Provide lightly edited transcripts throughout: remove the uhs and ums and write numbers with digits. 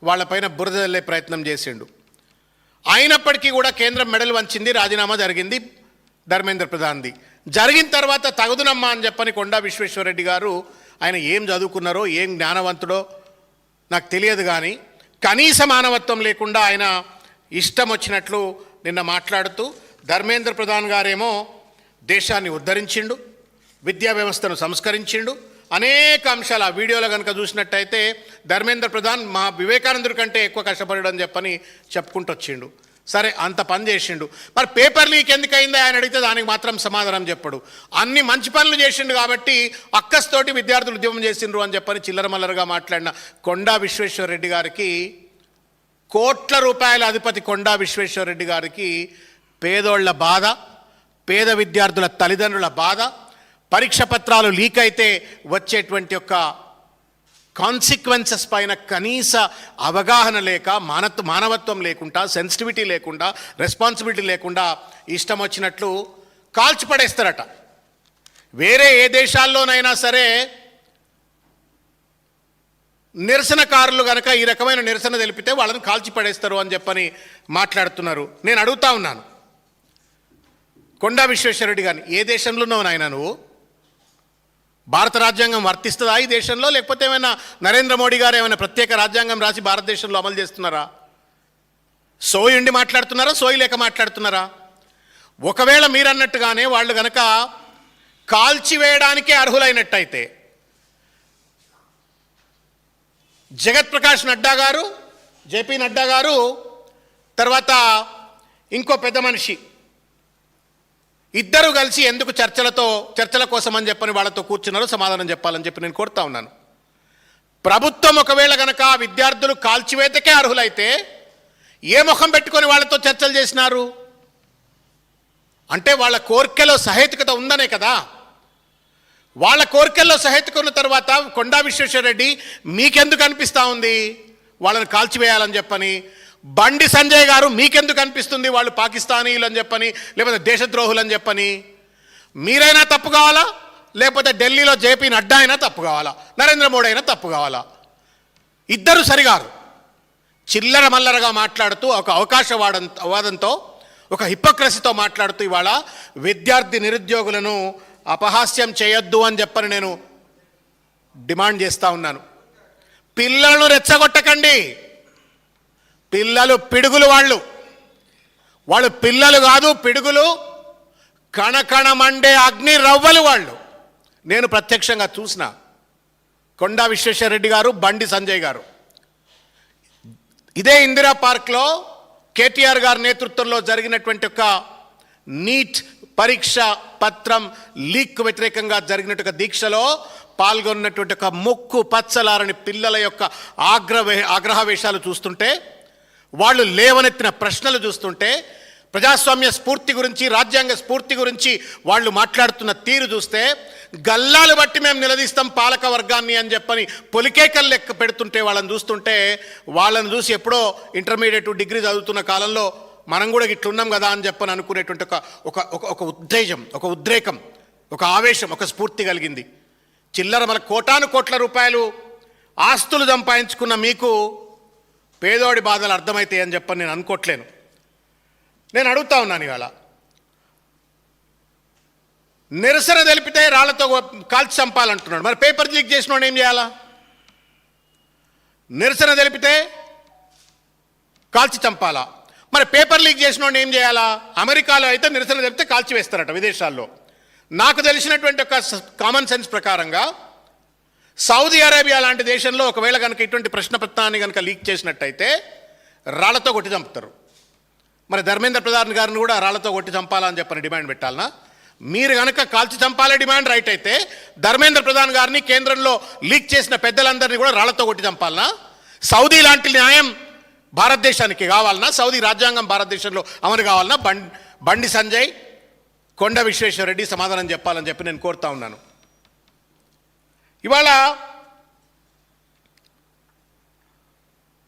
వాళ్ళపైన బురద జల్లే ప్రయత్నం చేసిండు. అయినప్పటికీ కూడా కేంద్రం మెడలు వంచింది, రాజీనామా జరిగింది ధర్మేంద్ర ప్రధాన్ది. జరిగిన తర్వాత తగుదునమ్మా అని చెప్పని కొండా విశ్వేశ్వరరెడ్డి గారు, ఆయన ఏం చదువుకున్నారో ఏం జ్ఞానవంతుడో నాకు తెలియదు, కానీ కనీస మానవత్వం లేకుండా ఆయన ఇష్టం వచ్చినట్లు నిన్న మాట్లాడుతూ, ధర్మేంద్ర ప్రధాన్ గారేమో దేశాన్ని ఉద్ధరించిండు, విద్యా వ్యవస్థను సంస్కరించిండు, అనేక అంశాలు ఆ వీడియోలో కనుక చూసినట్టయితే ధర్మేంద్ర ప్రధాన్ మా వివేకానందుడి కంటే ఎక్కువ కష్టపడడం చెప్పని చెప్పుకుంటూ వచ్చిండు. సరే, అంత పని చేసిండు. మరి పేపర్ లీక్ ఎందుకు అయిందో ఆయన అడిగితే దానికి మాత్రం సమాధానం చెప్పడు. అన్ని మంచి పనులు చేసిండు కాబట్టి అక్కస్తోటి విద్యార్థులు ఉద్యమం చేసిండ్రు అని చెప్పని చిల్లరమల్లరగా మాట్లాడిన కొండా విశ్వేశ్వరరెడ్డి గారికి, కోట్ల రూపాయల అధిపతి కొండా విశ్వేశ్వరరెడ్డి గారికి పేదోళ్ల బాధ, పేద విద్యార్థుల తల్లిదండ్రుల బాధ, పరీక్ష పత్రాలు లీక్ అయితే వచ్చేటువంటి యొక్క కాన్సిక్వెన్సెస్ పైన కనీస అవగాహన లేక, మానవత్వం లేకుండా, సెన్సిటివిటీ లేకుండా, రెస్పాన్సిబిలిటీ లేకుండా ఇష్టం వచ్చినట్లు కాల్చిపడేస్తారట. వేరే ఏ దేశాల్లోనైనా సరే నిరసనకారులు కనుక ఈ రకమైన నిరసన తెలిపితే వాళ్ళని కాల్చిపడేస్తారు అని చెప్పని మాట్లాడుతున్నారు. నేను అడుగుతా ఉన్నాను కొండా విశ్వేశ్వరరెడ్డి గారిని, ఏ దేశంలో ఉన్నావు నాయన నువ్వు? భారత రాజ్యాంగం వర్తిస్తుందా ఈ దేశంలో? లేకపోతే ఏమైనా నరేంద్ర మోడీ గారు ఏమైనా ప్రత్యేక రాజ్యాంగం రాసి భారతదేశంలో అమలు చేస్తున్నారా? సోయి ఉండి మాట్లాడుతున్నారా, సోయి లేక మాట్లాడుతున్నారా? ఒకవేళ మీరన్నట్టుగానే వాళ్ళు కనుక కాల్చివేయడానికే అర్హులైనట్టయితే జగత్ప్రకాష్ నడ్డా గారు, జేపీ నడ్డా గారు, తర్వాత ఇంకో పెద్ద మనిషి, ఇద్దరు కలిసి ఎందుకు చర్చల కోసం అని చెప్పని వాళ్ళతో కూర్చున్నారో సమాధానం చెప్పాలని చెప్పి నేను కోరుతా ఉన్నాను. ప్రభుత్వం ఒకవేళ కనుక విద్యార్థులు కాల్చివేతకే అర్హులైతే ఏ ముఖం పెట్టుకొని వాళ్ళతో చర్చలు చేసినారు? అంటే వాళ్ళ కోరికలో సహేతుకత ఉందనే కదా. వాళ్ళ కోరికల్లో సహేతుక ఉన్న తర్వాత కొండా విశ్వేశ్వరరెడ్డి మీకెందుకు అనిపిస్తూ ఉంది వాళ్ళని కాల్చివేయాలని చెప్పని? బండి సంజయ్ గారు మీకెందుకు అనిపిస్తుంది వాళ్ళు పాకిస్తానీలు అని చెప్పని, లేకపోతే దేశద్రోహులు అని చెప్పని? మీరైనా తప్పు కావాలా, లేకపోతే ఢిల్లీలో జేపీ నడ్డా అయినా తప్పు కావాలా, నరేంద్ర మోడీ అయినా తప్పు కావాలా? ఇద్దరు సరిగారు. చిల్లర మల్లరగా మాట్లాడుతూ, ఒక అవకాశవాదంతో, ఒక హిపోక్రసీతో మాట్లాడుతూ ఇవాళ విద్యార్థి నిరుద్యోగులను అపహాస్యం చేయొద్దు అని చెప్పని నేను డిమాండ్ చేస్తూ ఉన్నాను. పిల్లలను రెచ్చగొట్టకండి. పిల్లలు పిడుగులు, వాళ్ళు పిల్లలు కాదు, పిడుగులు, కణకణమండే అగ్ని రవ్వలు వాళ్ళు. నేను ప్రత్యక్షంగా చూసిన కొండా విశ్వేశ్వరరెడ్డి గారు, బండి సంజయ్ గారు ఇదే ఇందిరా పార్క్లో కేటీఆర్ గారి నేతృత్వంలో జరిగినటువంటి ఒక నీట్ పరీక్ష పత్రం లీక్ వ్యతిరేకంగా జరిగినట్టు దీక్షలో పాల్గొన్నటువంటి ఒక ముక్కు పచ్చలారని పిల్లల యొక్క ఆగ్రహవేశాలు చూస్తుంటే, వాళ్ళు లేవనెత్తిన ప్రశ్నలు చూస్తుంటే, ప్రజాస్వామ్య స్ఫూర్తి గురించి, రాజ్యాంగ స్ఫూర్తి గురించి వాళ్ళు మాట్లాడుతున్న తీరు చూస్తే, గల్లాలు బట్టి మేము నిలదీస్తాం పాలక వర్గాన్ని అని చెప్పని పొలికేకలు లెక్క పెడుతుంటే వాళ్ళని చూస్తుంటే, వాళ్ళని చూసి ఎప్పుడో ఇంటర్మీడియట్ డిగ్రీ చదువుతున్న కాలంలో మనం కూడా ఇట్లున్నాం కదా అని చెప్పని అనుకునేటువంటి ఒక ఉత్తేజం, ఒక ఉద్రేకం, ఒక ఆవేశం, ఒక స్ఫూర్తి కలిగింది. చిల్లర మన కోట్ల రూపాయలు ఆస్తులు సంపాదించుకున్న మీకు పేదోడి బాధలు అర్థమవుతాయి అని చెప్పని నేను అనుకోవట్లేను. నేను అడుగుతా ఉన్నాను ఇవాళ, నిరసన తెలిపితే రాళ్లతో కాల్చి చంపాలంటున్నాడు. మరి పేపర్ లీక్ చేసిన వాడు ఏం చేయాలా? నిరసన తెలిపితే కాల్చి చంపాలా? మరి పేపర్ లీక్ చేసిన వాడిని ఏం చేయాలా? అమెరికాలో అయితే నిరసన తెలిపితే కాల్చి వేస్తారట, విదేశాల్లో. నాకు తెలిసినటువంటి ఒక కామన్ సెన్స్ ప్రకారంగా సౌదీ అరేబియా లాంటి దేశంలో ఒకవేళ కనుక ఇటువంటి ప్రశ్నపత్రాన్ని కనుక లీక్ చేసినట్టయితే రాళ్లతో కొట్టి చంపుతారు. మరి ధర్మేంద్ర ప్రధాన్ గారిని కూడా రాళ్లతో కొట్టి చంపాలని చెప్పని డిమాండ్ పెట్టాలనా? మీరు కనుక కాల్చి చంపాలే డిమాండ్ రైట్ అయితే ధర్మేంద్ర ప్రధాన్ గారిని, కేంద్రంలో లీక్ చేసిన పెద్దలందరినీ కూడా రాళ్లతో కొట్టి చంపాలనా? సౌదీ లాంటి న్యాయం భారతదేశానికి కావాలన్నా? సౌదీ రాజ్యాంగం భారతదేశంలో అమలు కావాలన్నా? బండి సంజయ్, కొండా విశ్వేశ్వరరెడ్డి సమాధానం చెప్పాలని చెప్పి నేను కోరుతా ఉన్నాను. ఇవాళ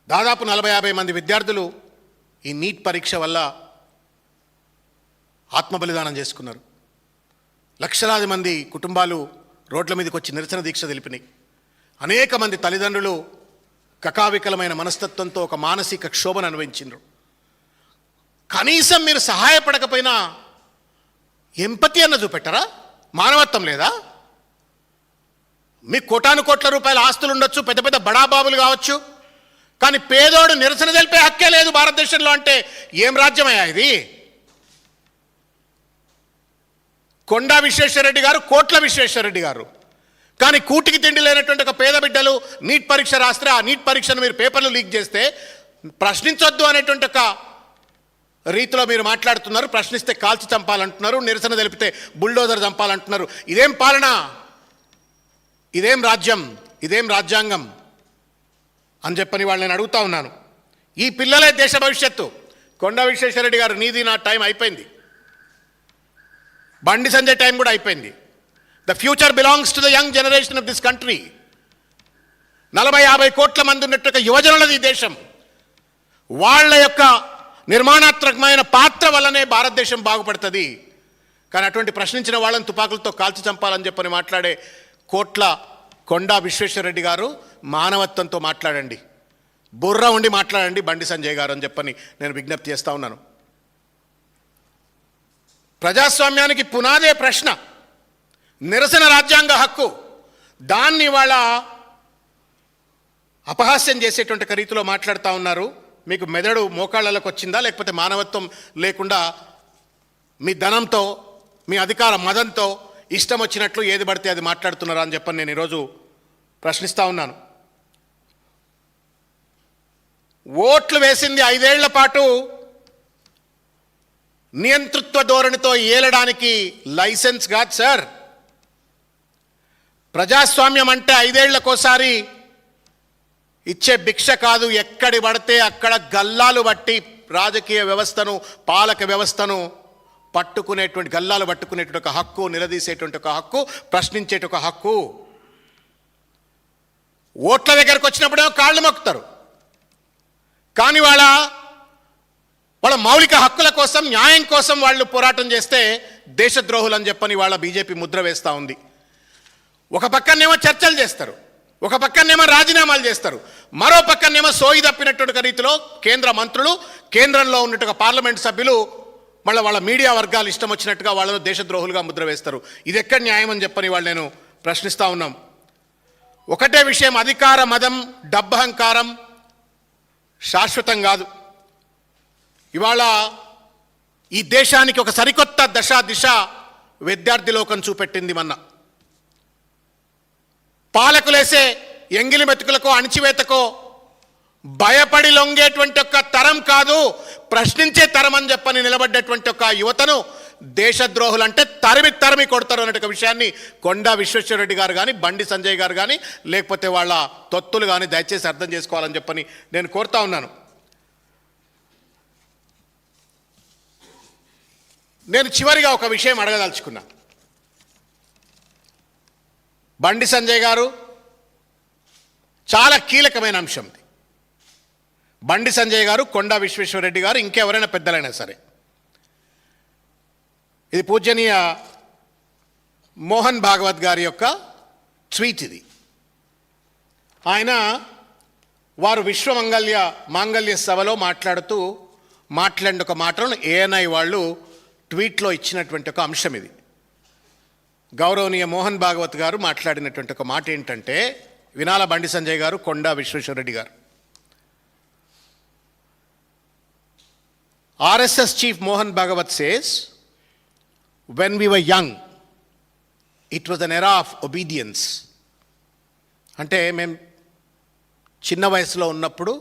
దాదాపు 40-50 మంది విద్యార్థులు ఈ నీట్ పరీక్ష వల్ల ఆత్మబలిదానం చేసుకున్నారు. లక్షలాది మంది కుటుంబాలు రోడ్ల మీదకి వచ్చి నిరసన దీక్ష తెలిపినాయి. అనేక మంది తల్లిదండ్రులు కకావికలమైన మనస్తత్వంతో ఒక మానసిక క్షోభను అనుభవించిండ్రు. కనీసం మీరు సహాయపడకపోయినా ఎంపతి అన్న చూపెట్టరా? మానవత్వం లేదా? మీకు కోటాను కోట్ల రూపాయల ఆస్తులు ఉండొచ్చు, పెద్ద పెద్ద బడాబాబులు కావచ్చు, కానీ పేదోడు నిరసన తెలిపే హక్కే లేదు భారతదేశంలో అంటే ఏం రాజ్యమయ్యా ఇది? కొండా విశ్వేశ్వరరెడ్డి గారు, కోట్ల విశ్వేశ్వరరెడ్డి గారు, కానీ కూటికి తిండి లేనటువంటి ఒక పేద బిడ్డలు నీట్ పరీక్ష రాస్తే ఆ నీట్ పరీక్షను మీరు పేపర్లు లీక్ చేస్తే ప్రశ్నించొద్దు అనేటువంటి ఒక రీతిలో మీరు మాట్లాడుతున్నారు. ప్రశ్నిస్తే కాల్చి చంపాలంటున్నారు, నిరసన తెలిపితే బుల్డోజర్ చంపాలంటున్నారు. ఇదేం పాలన? ఇదేం రాజ్యం? ఇదేం రాజ్యాంగం అని చెప్పని వాళ్ళు నేను అడుగుతా ఉన్నాను. ఈ పిల్లలే దేశ భవిష్యత్తు. కొండా విశ్వేశ్వరరెడ్డి గారు, నీది నా టైం అయిపోయింది. బండి సంజయ్ టైం కూడా అయిపోయింది. The future belongs to the young generation of this country. 40-50 కోట్ల మంది ఉన్నట్టు యువజనులది ఈ దేశం. వాళ్ళ యొక్క నిర్మాణాత్మకమైన పాత్ర వల్లనే భారతదేశం బాగుపడుతుంది. కానీ అటువంటి ప్రశ్నించిన వాళ్ళని తుపాకులతో కాల్చి చంపాలని చెప్పని మాట్లాడే కొండా విశ్వేశ్వరరెడ్డి గారు, మానవత్వంతో మాట్లాడండి, బుర్ర ఉండి మాట్లాడండి బండి సంజయ్ గారు అని చెప్పని నేను విజ్ఞప్తి చేస్తూ ఉన్నాను. ప్రజాస్వామ్యానికి పునాదే ప్రశ్న, నిరసన రాజ్యాంగ హక్కు. దాన్ని వాళ్ళ అపహాస్యం చేసేటువంటి రీతిలో మాట్లాడుతూ ఉన్నారు. మీకు మెదడు మోకాళ్ళలోకి వచ్చిందా, లేకపోతే మానవత్వం లేకుండా మీ ధనంతో, మీ అధికార మదంతో ఇష్టం వచ్చినట్లు ఏది పడితే అది మాట్లాడుతున్నారా అని చెప్పని నేను ఈరోజు ప్రశ్నిస్తూ ఉన్నాను. ఓట్లు వేసింది 5 ఏళ్ల పాటు నియంతృత్వ ధోరణితో ఏలడానికి లైసెన్స్ కాదు సార్. ప్రజాస్వామ్యం అంటే 5 ఏళ్లకోసారి ఇచ్చే భిక్ష కాదు. ఎక్కడి పడితే అక్కడ గల్లాలు బట్టి రాజకీయ వ్యవస్థను, పాలక వ్యవస్థను పట్టుకునేటువంటి, గల్లాలు పట్టుకునేటువంటి ఒక హక్కు, నిలదీసేటువంటి ఒక హక్కు, ప్రశ్నించేట ఒక హక్కు. ఓట్ల దగ్గరకు వచ్చినప్పుడేమో కాళ్ళు మొక్కుతారు, కానీ వాళ్ళ మౌలిక హక్కుల కోసం, న్యాయం కోసం వాళ్ళు పోరాటం చేస్తే దేశద్రోహులు అని చెప్పని వాళ్ళ బీజేపీ ముద్ర వేస్తూ ఉంది. ఒక పక్కనేమో చర్చలు చేస్తారు, ఒక పక్కనేమో రాజీనామాలు చేస్తారు, మరో పక్కనేమో సోయి తప్పినటువంటి రీతిలో కేంద్ర మంత్రులు, కేంద్రంలో ఉన్నట్టుగా పార్లమెంట్ సభ్యులు మళ్ళీ వాళ్ళ మీడియా వర్గాలు ఇష్టం వచ్చినట్టుగా వాళ్ళను దేశద్రోహులుగా ముద్ర వేస్తారు. ఇది ఎక్కడ న్యాయం అని చెప్పని వాళ్ళు నేను ప్రశ్నిస్తూ ఉన్నాం. ఒకటే విషయం, అధికార మదం, డబ్బహంకారం శాశ్వతం కాదు. ఇవాళ ఈ దేశానికి ఒక సరికొత్త దిశ విద్యార్థి లోకం చూపెట్టింది. మొన్న పాలకులేసే ఎంగిలి మెతుకులకో, అణిచివేతకో భయపడి లొంగేటువంటి ఒక తరం కాదు, ప్రశ్నించే తరం అని చెప్పని నిలబడ్డటువంటి ఒక యువతను దేశద్రోహులు అంటే తరిమి కొడతారు అనే విషయాన్ని కొండా విశ్వేశ్వరరెడ్డి గారు కానీ, బండి సంజయ్ గారు కానీ, లేకపోతే వాళ్ళ తొత్తులు కానీ దయచేసి అర్థం చేసుకోవాలని చెప్పని నేను కోరుతా ఉన్నాను. నేను చివరిగా ఒక విషయం అడగదలుచుకున్నా. బండి సంజయ్ గారు, చాలా కీలకమైన అంశం ఇది. బండి సంజయ్ గారు, కొండా విశ్వేశ్వరరెడ్డి గారు, ఇంకెవరైనా పెద్దలైనా సరే, ఇది పూజనీయ మోహన్ భాగవత్ గారి యొక్క ట్వీట్ ఇది. వారు మాంగళ్య సభలో మాట్లాడిన ఒక మాటలను ఏఎన్ఐ వాళ్ళు ట్వీట్లో ఇచ్చినటువంటి ఒక అంశం ఇది. గౌరవనీయ మోహన్ భాగవత్ గారు మాట్లాడినటువంటి ఒక మాట ఏంటంటే, వినాల బండి సంజయ్ గారు, కొండా విశ్వేశ్వరరెడ్డి గారు. RSS chief Mohan Bhagavat says, when we were young, it was an era of obedience. అంటే మేము చిన్న వయసులో ఉన్నప్పుడు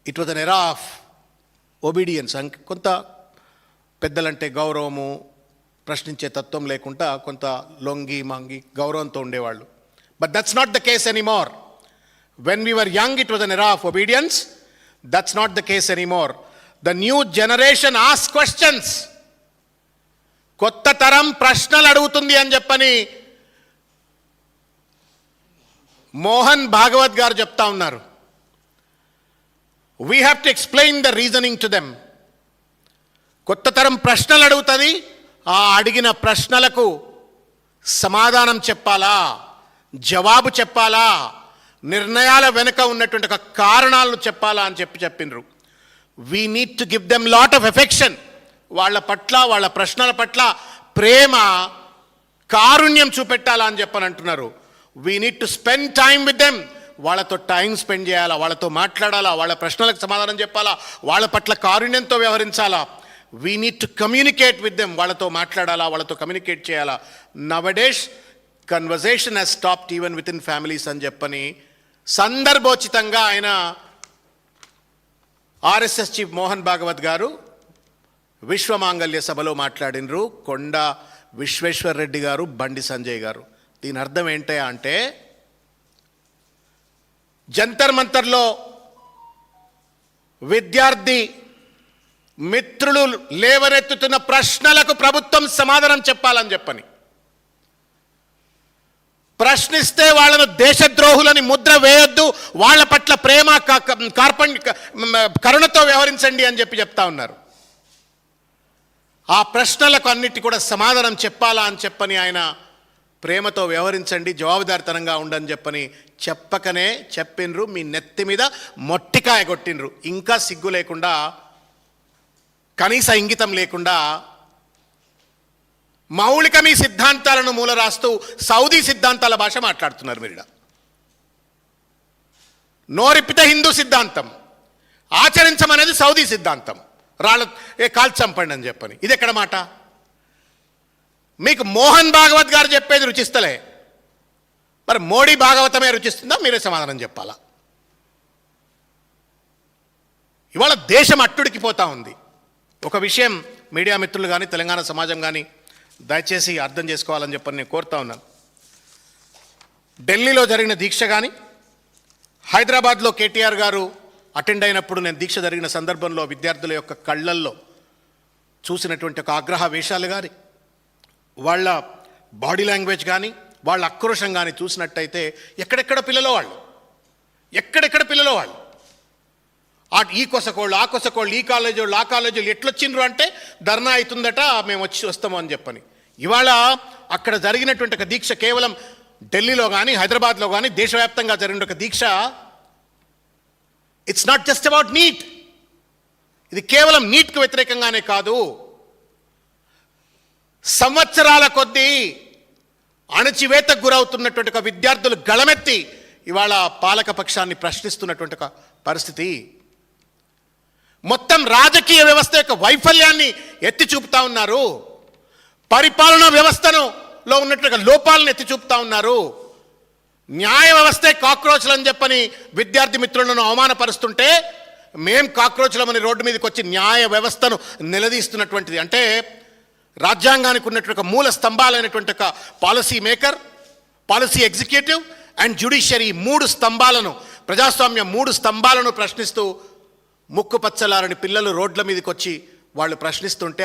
it was an era of obedience. కొంత పెద్దలంటే గౌరవము, ప్రశ్నించే తత్వం లేకుండా కొంత లొంగి మంగి గౌరవంతో ఉండేవాళ్ళు. But that's not the case anymore. When we were young it was an era of obedience. That's not the case anymore. The new generation ask questions. కొత్త తరం ప్రశ్నలు అడుగుతుంది అని చెప్పని మోహన్ భాగవత్ గారు చెప్తా ఉన్నారు. We have to explain the reasoning to them. కొత్త తరం ప్రశ్నలు అడుగుతుంది, ఆ అడిగిన ప్రశ్నలకు సమాధానం చెప్పాలా, జవాబు చెప్పాలా, నిర్ణయాల వెనుక ఉన్నటువంటి ఒక కారణాలను చెప్పాలా అని చెప్పిండ్రు. We need to give them lot of affection. వాళ్ళ పట్ల, వాళ్ళ ప్రశ్నల పట్ల ప్రేమ, కారుణ్యం చూపెట్టాలా అని చెప్పని అంటున్నారు. We need to spend time with them. వాళ్ళతో టైం స్పెండ్ చేయాలా, వాళ్ళతో మాట్లాడాలా, వాళ్ళ ప్రశ్నలకు సమాధానం చెప్పాలా, వాళ్ళ పట్ల కారుణ్యంతో వ్యవహరించాలా. We need to communicate with them. వాళ్ళతో మాట్లాడాలా, వాళ్ళతో కమ్యూనికేట్ చేయాలా. Nowadays conversation has stopped even with in families అని చెప్పని సందర్భోచితంగా ఆయన ఆర్ఎస్ఎస్ చీఫ్ మోహన్ భాగవత్ గారు విశ్వమాంగళ్య సభలో మాట్లాడినరు. కొండ విశ్వేశ్వర్ రెడ్డి గారు, బండి సంజయ్ గారు. దీని అర్థం ఏంటి అంటే, జంతర్ మంతర్లో విద్యార్థి మిత్రులు లేవనెత్తుతున్న ప్రశ్నలకు ప్రభుత్వం సమాధానం చెప్పాలని చెప్పని, ప్రశ్నిస్తే వాళ్ళను దేశద్రోహులని ముద్ర వేయొద్దు, వాళ్ళ పట్ల ప్రేమ కరుణతో వ్యవహరించండి అని చెప్తా ఉన్నారు. ఆ ప్రశ్నలకు అన్నిటి కూడా సమాధానం చెప్పాలా అని చెప్పని ఆయన ప్రేమతో వ్యవహరించండి, జవాబుదారితనంగా ఉండని చెప్పని చెప్పకనే చెప్పిండ్రు. మీ నెత్తి మీద మొట్టికాయ కొట్టిండ్రు. ఇంకా సిగ్గు లేకుండా, కనీస ఇంగితం లేకుండా మౌలిక మీ సిద్ధాంతాలను మూల రాస్తూ సౌదీ సిద్ధాంతాల భాష మాట్లాడుతున్నారు మీరు. నోరిప్పితే హిందూ సిద్ధాంతం, ఆచరించమనేది సౌదీ సిద్ధాంతం. రాళ్ళ కాల్చి చంపండి అని చెప్పని. ఇది ఎక్కడ మాట? మీకు మోహన్ భాగవత్ గారు చెప్పేది రుచిస్తలే, మరి మోడీ భాగవతమే రుచిస్తుందా? మీరే సమాధానం చెప్పాలా. ఇవాళ దేశం అట్టుడికిపోతూ ఉంది. ఒక విషయం మీడియా మిత్రులు కానీ, తెలంగాణ సమాజం కానీ దయచేసి అర్థం చేసుకోవాలని చెప్పని నేను కోరుతా ఉన్నాను. ఢిల్లీలో జరిగిన దీక్ష కానీ, హైదరాబాద్లో కేటీఆర్ గారు అటెండ్ అయినప్పుడు నేను దీక్ష జరిగిన సందర్భంలో విద్యార్థుల యొక్క కళ్ళల్లో చూసినటువంటి ఒక ఆగ్రహ వేషాలు కానీ, వాళ్ళ బాడీ లాంగ్వేజ్ కానీ, వాళ్ళ ఆక్రోషం కానీ చూసినట్టయితే ఎక్కడెక్కడ పిల్లలో వాళ్ళు ఈ కొసకోళ్ళు, ఆ కొసకోళ్ళు, ఈ కాలేజీలు, ఆ కాలేజీలు ఎట్లొచ్చిండ్రు అంటే ధర్నా అవుతుందట, మేము వస్తాము అని చెప్పని. ఇవాళ అక్కడ జరిగినటువంటి ఒక దీక్ష కేవలం ఢిల్లీలో కానీ, హైదరాబాద్లో కానీ, దేశవ్యాప్తంగా జరిగిన ఒక దీక్ష, it's not just about NEET. ఇది కేవలం నీట్కు వ్యతిరేకంగానే కాదు, సంవత్సరాల కొద్దీ అణచివేతకు గురవుతున్నటువంటి ఒక విద్యార్థులు గళమెత్తి ఇవాళ పాలక పక్షాన్ని ప్రశ్నిస్తున్నటువంటి ఒక పరిస్థితి. మొత్తం రాజకీయ వ్యవస్థ యొక్క వైఫల్యాన్ని ఎత్తి చూపుతా ఉన్నారు. పరిపాలనా వ్యవస్థలో ఉన్నటువంటి లోపాలను ఎత్తి చూపుతా ఉన్నారు. న్యాయ వ్యవస్థే కాక్రోచ్లు అని చెప్పని విద్యార్థి మిత్రులను అవమానపరుస్తుంటే మేం కాక్రోచ్లమని రోడ్డు మీదకి వచ్చి న్యాయ వ్యవస్థను నిలదీస్తున్నటువంటిది. అంటే రాజ్యాంగానికి ఉన్నటువంటి ఒక మూల స్తంభాలైనటువంటి ఒక policy maker, policy executive and judiciary, మూడు స్తంభాలను, ప్రజాస్వామ్యం మూడు స్తంభాలను ప్రశ్నిస్తూ ముక్కు పచ్చలారని పిల్లలు రోడ్ల మీదకి వచ్చి వాళ్ళు ప్రశ్నిస్తుంటే